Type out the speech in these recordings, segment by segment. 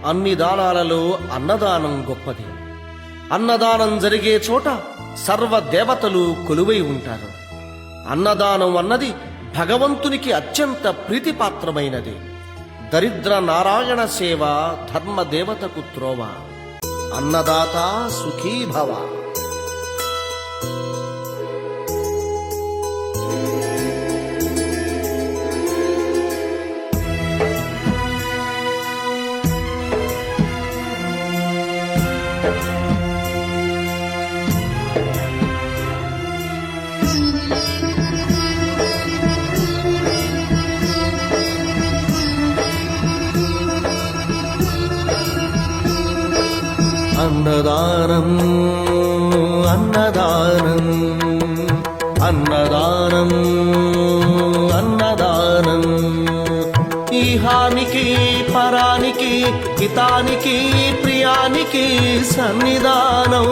అన్ని దానాలలో అన్నదానం గొప్పది. అన్నదానం జరిగే చోట సర్వ దేవతలు కొలువై ఉంటారు. అన్నదానం అన్నది భగవంతునికి అత్యంత ప్రీతిపాత్రమైనది. దరిద్ర నారాయణ సేవ ధర్మదేవతకు త్రోవ. అన్నదాత సుఖీ భవ. అన్నదానం అన్నదానం అన్నదానం అన్నదానం ఈహానికి పరానికి హితానికి ప్రియానికి సన్నిధానం.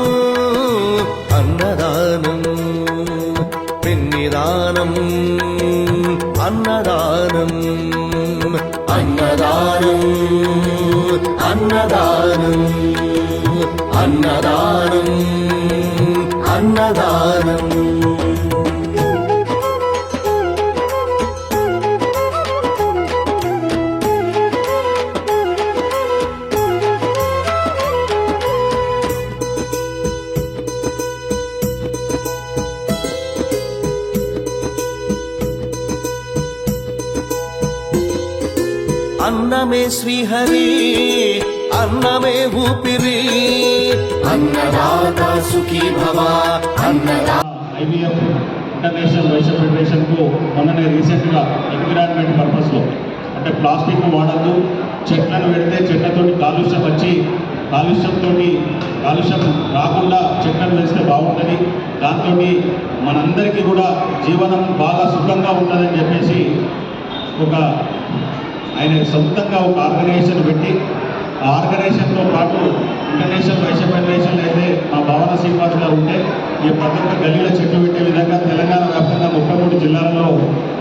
అన్నదానం పిన్నిదానం అన్నదానం అన్నదానం అన్నదానం అన్నదానం అన్నదానం. అన్నమే శ్రీహరి అన్నమే ఊపిరి. అన్నదాత సుఖీ భవ. ఐవీఎఫ్ ఇంటర్నేషనల్ వైశ్య ఫెడరేషన్ కు మొన్ననే రీసెంట్గా ఎన్విరాన్మెంట్ పర్పస్లో అంటే ప్లాస్టిక్ వాడద్దు, చెట్లను పెడితే చెట్లతో కాలుష్యం వచ్చి కాలుష్యం రాకుండా చెట్లను వేస్తే బాగుంటుంది, దాంతో మనందరికీ కూడా జీవనం బాగా సుఖంగా ఉంటుందని చెప్పేసి ఆయన సొంతంగా ఒక ఆర్గనైజేషన్ పెట్టి ఆ ఆర్గనైజేషన్తో పాటు ఇంటర్నేషనల్ వైశ్య ఫెడరేషన్ అయితే మా భావన శ్రీనివాస్ గారు ఉంటే ఈ ప్రతి ఒక్క గల్లీలో చెట్లు పెట్టే విధంగా తెలంగాణ వ్యాప్తంగా 33 జిల్లాలలో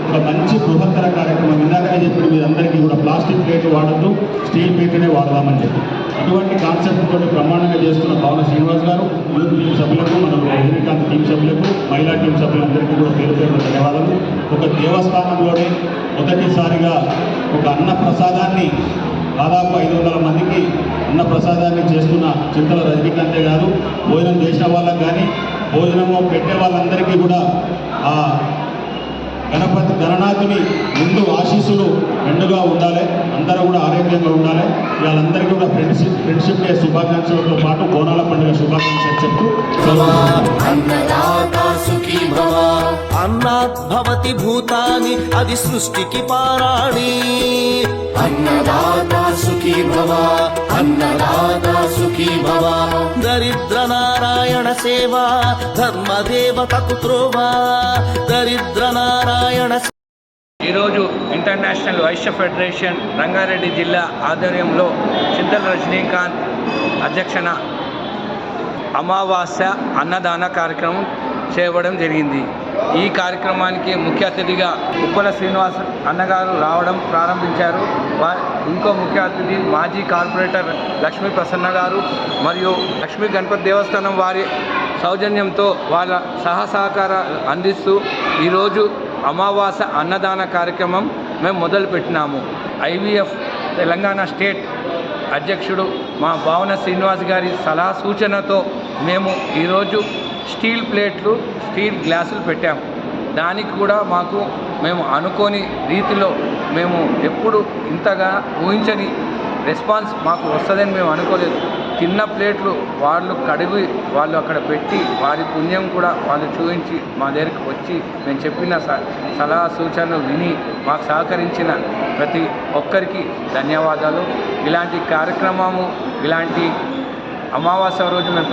ఒక మంచి బృహత్తర కార్యక్రమం ఇందాకనే చెప్పి మీరందరికీ కూడా ప్లాస్టిక్ ప్లేట్ వాడద్దు, స్టీల్ ప్లేట్నే వాడదామని చెప్పి అటువంటి కాన్సెప్ట్ తోటి బ్రహ్మాండంగా చేస్తున్న భావన శ్రీనివాస్ గారు, యూత్ టీం సభ్యులకు, మన రజనీకాంత్ టీం సభ్యులకు, మహిళా టీం సభ్యులందరికీ కూడా పేరు పేరు ధన్యవాదాలు. ఒక దేవస్థానంలోనే మొదటిసారిగా ఒక అన్న ప్రసాదాన్ని దాదాపు 500 మందికి అన్న ప్రసాదాన్ని చేస్తున్న చింతల రజనీకాంతే గారు, భోజనం చేసిన వాళ్ళకి కానీ భోజనము పెట్టే వాళ్ళందరికీ కూడా ఆ గణనాథుని ముందు ఆశీస్సులు మెండుగా ఉండాలి, అందరూ కూడా ఆరోగ్యంగా ఉండాలి. వాళ్ళందరికీ కూడా ఫ్రెండ్షిప్ డే శుభాకాంక్షలతో పాటు బోనాల పండుగ శుభాకాంక్షలు చెప్తూ అన్నాత్ భవతి భూతాని అది సృష్టికి పారాణి. అన్నదాత సుఖీ భవ. అన్నదాత సుఖీ భవ. దరిద్ర నారాయణ సేవ ధర్మదేవతకు త్రోవ. దరిద్ర నారాయణ. ఈరోజు ఇంటర్నేషనల్ వైశ్య ఫెడరేషన్ రంగారెడ్డి జిల్లా ఆధ్వర్యంలో చింతల రజనీకాంత్ అధ్యక్షన అమావాస్య అన్నదాన కార్యక్రమం చేయడం జరిగింది. ఈ కార్యక్రమానికి ముఖ్య అతిథిగా ఉప్పల శ్రీనివాస్ అన్నగారు రావడం ప్రారంభించారు. ఇంకో ముఖ్య అతిథి మాజీ కార్పొరేటర్ లక్ష్మీ ప్రసన్న గారు మరియు లక్ష్మీ గణపతి దేవస్థానం వారి సౌజన్యంతో వాళ్ళ సహకారాలు అందిస్తూ ఈరోజు అమావాస్య అన్నదాన కార్యక్రమం మేము మొదలుపెట్టినాము. ఐవీఎఫ్ తెలంగాణ స్టేట్ అధ్యక్షుడు మా భావన శ్రీనివాస్ గారి సలహా సూచనతో మేము ఈరోజు స్టీల్ ప్లేట్లు, స్టీల్ గ్లాసులు పెట్టాము. దానికి కూడా మేము అనుకోని రీతిలో మేము ఎప్పుడు ఇంతగా ఊహించని రెస్పాన్స్ మాకు వస్తుందని మేము అనుకోలేదు. తిన్న ప్లేట్లు వాళ్ళు కడిగి వాళ్ళు అక్కడ పెట్టి వారి పుణ్యం కూడా వాళ్ళు చూపించి మా దగ్గరికి వచ్చి మేము చెప్పిన సలహా సూచనలు విని మాకు సహకరించిన ప్రతి ఒక్కరికి ధన్యవాదాలు. ఇలాంటి కార్యక్రమము ఇలాంటి అమావాస్య రోజు మేము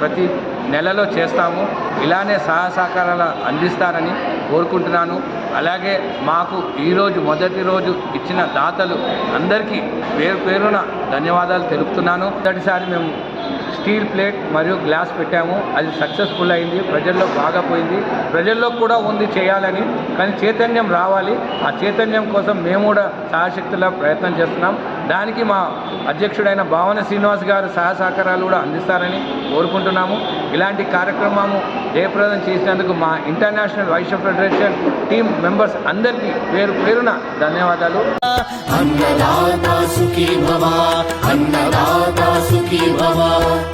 ప్రతి నెలలో చేస్తాము. ఇలానే సహకారాలు అందిస్తారని కోరుకుంటున్నాను. అలాగే మాకు ఈరోజు మొదటి రోజు ఇచ్చిన దాతలు అందరికీ పేరు పేరున ధన్యవాదాలు తెలుపుతున్నాను. మొదటిసారి మేము స్టీల్ ప్లేట్ మరియు గ్లాస్ పెట్టాము. అది సక్సెస్ఫుల్ అయింది, ప్రజల్లో బాగా పోయింది. ప్రజల్లో కూడా ఉంది చేయాలని, కానీ చైతన్యం రావాలి. ఆ చైతన్యం కోసం మేము కూడా సాయశక్తులా ప్రయత్నం చేస్తున్నాం. దానికి మా అధ్యక్షుడైన భావన శ్రీనివాస్ గారు సహాయ సహకారాలు కూడా అందిస్తారని కోరుకుంటున్నాము. ఇలాంటి కార్యక్రమము జయప్రదం చేసినందుకు మా international Vaishya federation team members అందరికీ పేరు పేరున ధన్యవాదాలు. అన్నదాత సుఖీ భవ, అన్నదాత సుఖీ భవ.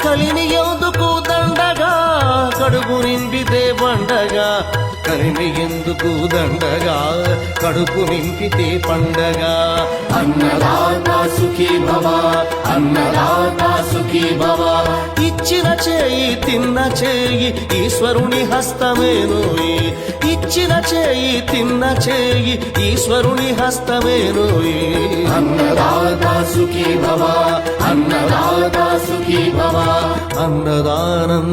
కలిమి ఎందుకు దండగా కడుపు నింపితే పండగా, కలిమి ఎందుకు దండగా కడుపు నింపితే పండగ. అన్నదాత సుఖీ భవ, అన్నదాత సుఖీ భవ. ఇచ్చిన చేయి తిన్న చేయి ఈశ్వరుని హస్తమేనోయి, ఇచ్చిన చేయి తిన్న చేయి ఈశ్వరుని హస్తమేనోయి. అన్నదాత సుఖీ భవ, అన్నదాత సుఖీ భవ. అన్నదానం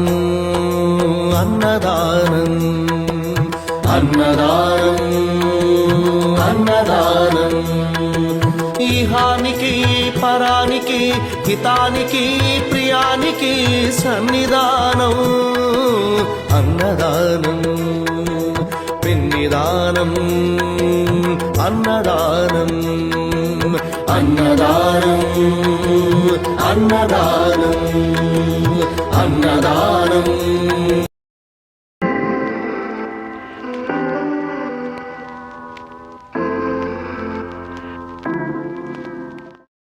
అన్నదానం అన్నదానం అన్నదానం. ఇహానికి పరానికి హితానికి ప్రియానికి సన్నిధానం అన్నదానం. పెన్నిదానం అన్నదానం అన్నదానం అన్నదానం అన్నదానం